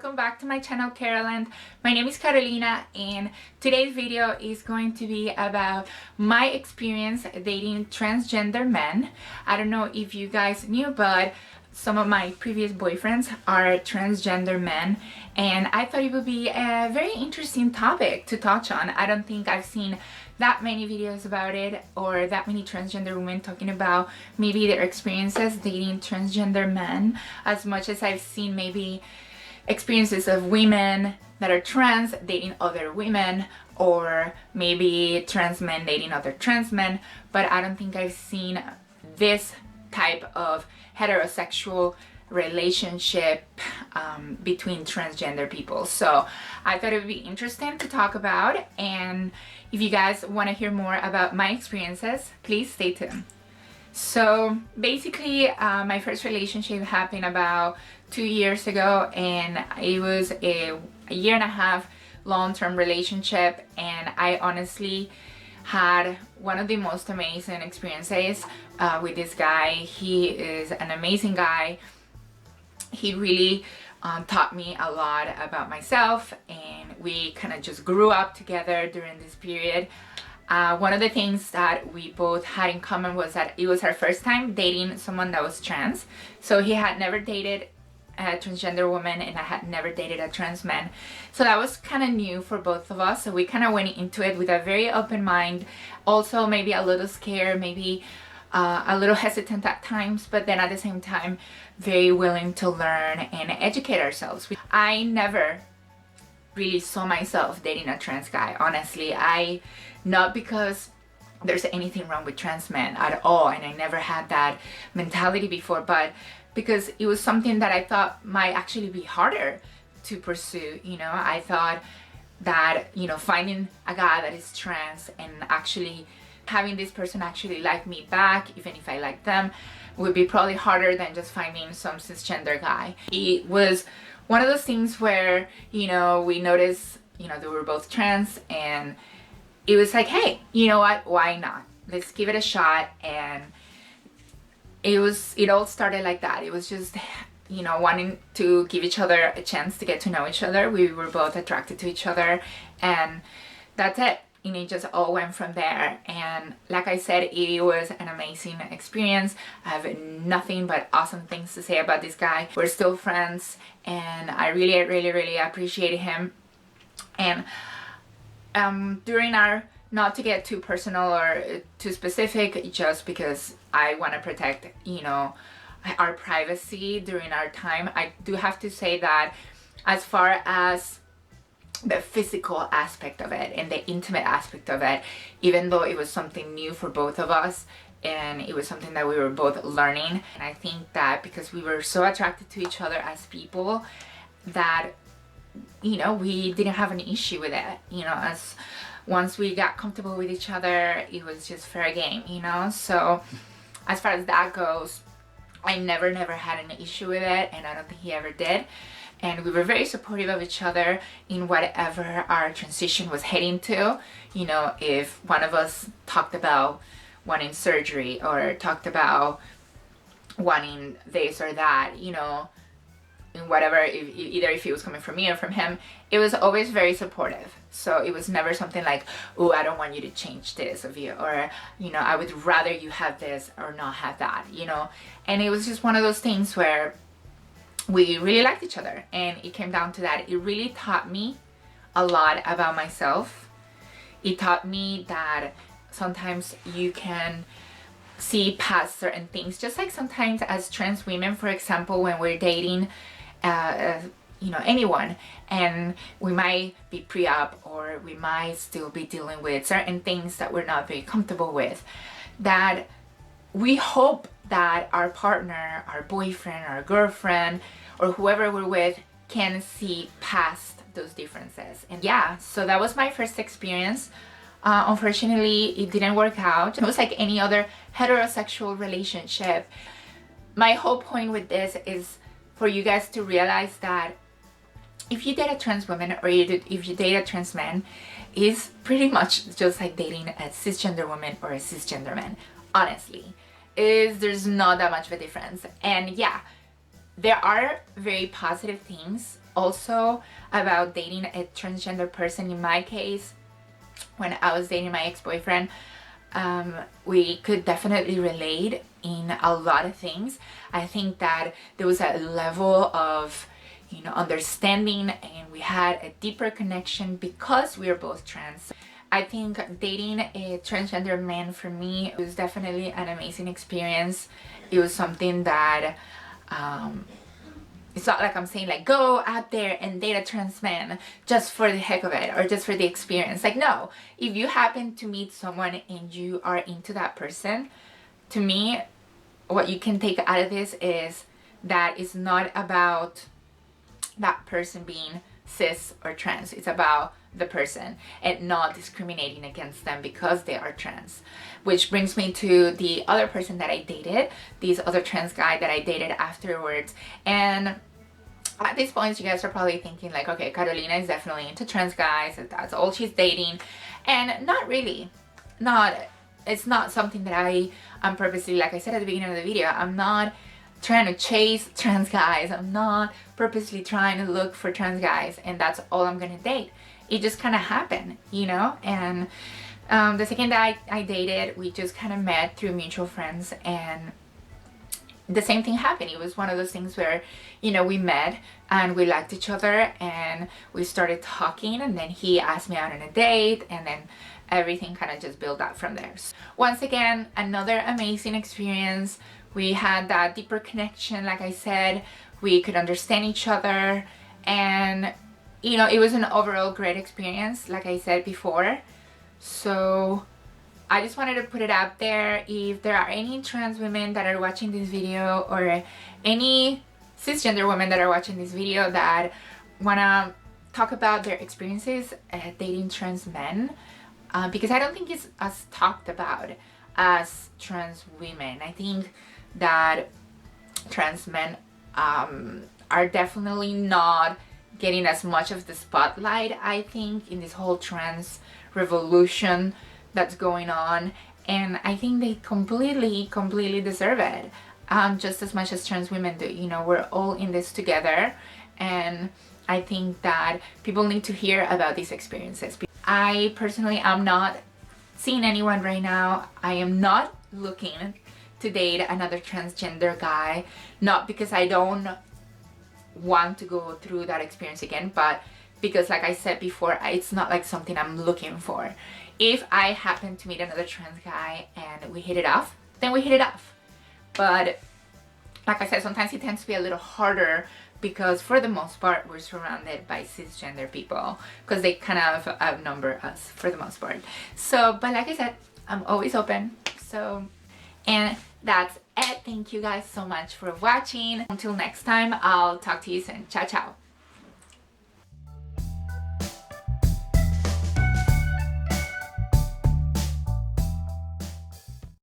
welcome back to my channel, Caroland. My name is Carolina, and today's video is going to be about my experience dating transgender men. I don't know if you guys knew, but some of my previous boyfriends are transgender men, and I thought it would be a very interesting topic to touch on. I don't think I've seen that many videos about it or that many transgender women talking about maybe their experiences dating transgender men, as much as I've seen maybe experiences of women that are trans dating other women, or maybe trans men dating other trans men. But I don't think I've seen this type of heterosexual relationship between transgender people. So I thought it would be interesting to talk about, and if you guys want to hear more about my experiences, please stay tuned. So basically my first relationship happened about 2 years ago, and it was a year and a half long-term relationship, and I honestly had one of the most amazing experiences with this guy. He is an amazing guy. He really taught me a lot about myself, and we kind of just grew up together during this period. One of the things that we both had in common was that it was our first time dating someone that was trans. So he had never dated a transgender woman, and I had never dated a trans man. So that was kind of new for both of us. So we kind of went into it with a very open mind, also maybe a little scared, maybe a little hesitant at times, but then at the same time very willing to learn and educate ourselves. I never really saw myself dating a trans guy, honestly. Not because there's anything wrong with trans men at all, and I never had that mentality before, but because it was something that I thought might actually be harder to pursue. You know, I thought that, you know, finding a guy that is trans and actually having this person actually like me back, even if I like them, would be probably harder than just finding some cisgender guy. It was one of those things where, you know, we noticed, you know, that we were both trans, and it was like, hey, you know what, why not? Let's give it a shot. And it all started like that. It was just, you know, wanting to give each other a chance to get to know each other. We were both attracted to each other, and that's it. And it just all went from there. And like I said, it was an amazing experience. I have nothing but awesome things to say about this guy. We're still friends, and I really appreciate him. And during our, not to get too personal or too specific, just because I want to protect, you know, our privacy during our time, I do have to say that as far as the physical aspect of it and the intimate aspect of it, even though it was something new for both of us and it was something that we were both learning, and I think that because we were so attracted to each other as people, that, you know, we didn't have an issue with it. You know, as once we got comfortable with each other, it was just fair game, you know. So as far as that goes, I never had an issue with it, and I don't think he ever did. And we were very supportive of each other in whatever our transition was heading to. You know, if one of us talked about wanting surgery or talked about wanting this or that, you know, in whatever, either if it was coming from me or from him, it was always very supportive. So it was never something like, oh, I don't want you to change this of you, or, you know, I would rather you have this or not have that, you know. And it was just one of those things where we really liked each other, and it came down to that. It really taught me a lot about myself. It taught me that sometimes you can see past certain things, just like sometimes as trans women, for example, when we're dating you know, anyone, and we might be pre-op, or we might still be dealing with certain things that we're not very comfortable with, that we hope that our partner, our boyfriend, our girlfriend, or whoever we're with can see past those differences. And yeah, so that was my first experience. Unfortunately, it didn't work out. It was like any other heterosexual relationship. My whole point with this is for you guys to realize that if you date a trans woman, or if you date a trans man, it's pretty much just like dating a cisgender woman or a cisgender man. Honestly, there's not that much of a difference. And yeah, there are very positive things also about dating a transgender person. In my case, when I was dating my ex-boyfriend, we could definitely relate in a lot of things. I think that there was a level of, you know, understanding, and we had a deeper connection because we are both trans. I think dating a transgender man, for me, it was definitely an amazing experience. It was something that it's not like I'm saying like go out there and date a trans man just for the heck of it or just for the experience. Like, no, if you happen to meet someone and you are into that person, to me, what you can take out of this is that it's not about that person being cis or trans. It's about the person and not discriminating against them because they are trans. Which brings me to the other person that I dated, this other trans guy that I dated afterwards. And at this point, you guys are probably thinking like, okay, Carolina is definitely into trans guys, that's all she's dating. And not really. It's not something that I'm purposely, like I said at the beginning of the video, I'm not trying to chase trans guys. I'm not purposely trying to look for trans guys and that's all I'm gonna date. It just kind of happened, you know. And the second that I dated, we just kind of met through mutual friends, and the same thing happened. It was one of those things where, you know, we met and we liked each other and we started talking, and then he asked me out on a date, and then everything kind of just built up from there. So, once again, another amazing experience. We had that deeper connection. Like I said, we could understand each other, and you know, it was an overall great experience, like I said before. So I just wanted to put it out there. If there are any trans women that are watching this video, or any cisgender women that are watching this video that want to talk about their experiences dating trans men, because I don't think it's as talked about as trans women. I think that trans men are definitely not getting as much of the spotlight, I think, in this whole trans revolution that's going on, and I think they completely deserve it, just as much as trans women do. You know, we're all in this together, and I think that people need to hear about these experiences. I personally am not seeing anyone right now. I am not looking to date another transgender guy, not because I don't want to go through that experience again, but because, like I said before, it's not like something I'm looking for. If I happen to meet another trans guy and we hit it off, then we hit it off. But like I said, sometimes it tends to be a little harder because for the most part we're surrounded by cisgender people, because they kind of outnumber us for the most part. So, but like I said, I'm always open. So, and that's it. Thank you guys so much for watching. Until next time, I'll talk to you soon. Ciao, ciao.